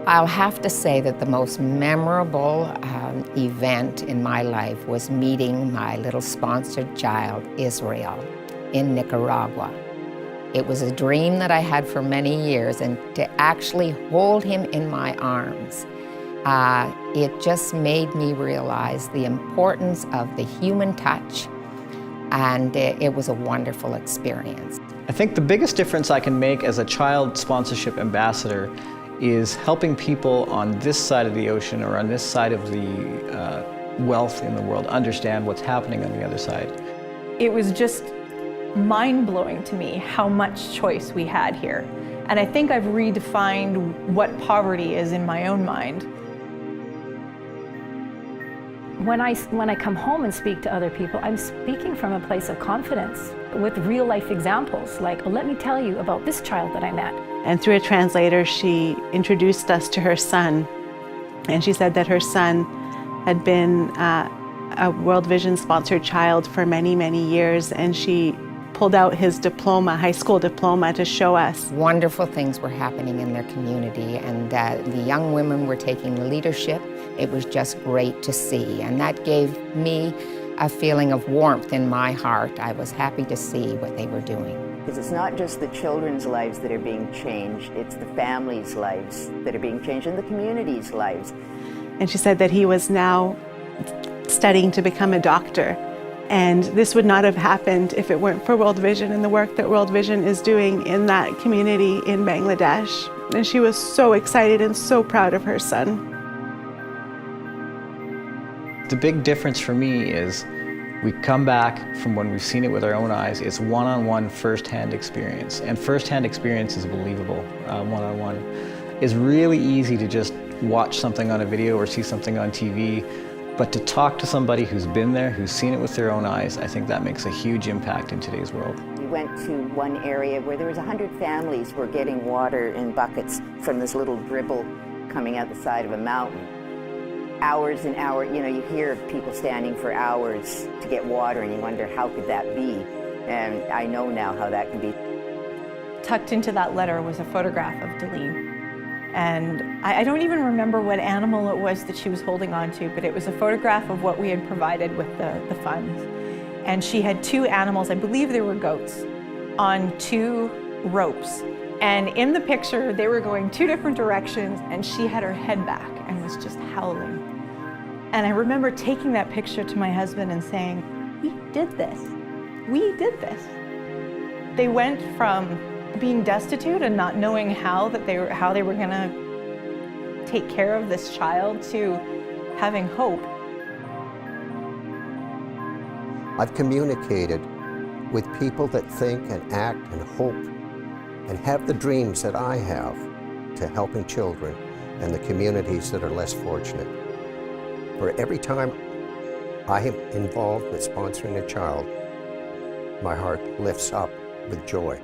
I'll have to say that the most memorable event in my life was meeting my little sponsored child, Israel, in Nicaragua. It was a dream that I had for many years, and to actually hold him in my arms, it just made me realize the importance of the human touch, and it was a wonderful experience. I think the biggest difference I can make as a child sponsorship ambassador is helping people on this side of the ocean or on this side of the wealth in the world understand what's happening on the other side. It was just mind-blowing to me how much choice we had here. And I think I've redefined what poverty is in my own mind. When I come home and speak to other people, I'm speaking from a place of confidence with real-life examples, like, let me tell you about this child that I met. And through a translator, she introduced us to her son. And she said that her son had been a World Vision sponsored child for many, many years, and she pulled out his diploma, high school diploma, to show us. Wonderful things were happening in their community, and the young women were taking leadership. It was just great to see, and that gave me a feeling of warmth in my heart. I was happy to see what they were doing. Because it's not just the children's lives that are being changed, it's the families' lives that are being changed and the community's lives. And she said that he was now studying to become a doctor. And this would not have happened if it weren't for World Vision and the work that World Vision is doing in that community in Bangladesh. And she was so excited and so proud of her son. The big difference for me is we come back from when we've seen it with our own eyes. It's one-on-one, first-hand experience. And first-hand experience is believable, one-on-one. It's really easy to just watch something on a video or see something on TV, but to talk to somebody who's been there, who's seen it with their own eyes, I think that makes a huge impact in today's world. We went to one area where there was 100 families were getting water in buckets from this little dribble coming out the side of a mountain. Hours and hours, you know, you hear of people standing for hours to get water and you wonder, how could that be? And I know now how that can be. Tucked into that letter was a photograph of Deline. And I don't even remember what animal it was that she was holding on to, but it was a photograph of what we had provided with the funds. And she had two animals, I believe they were goats, on two ropes. And in the picture, they were going two different directions, and she had her head back and was just howling. And I remember taking that picture to my husband and saying, we did this. We did this. They went from being destitute and not knowing how they were going to take care of this child to having hope. I've communicated with people that think and act and hope and have the dreams that I have to helping children and the communities that are less fortunate. For every time I am involved with sponsoring a child, my heart lifts up with joy.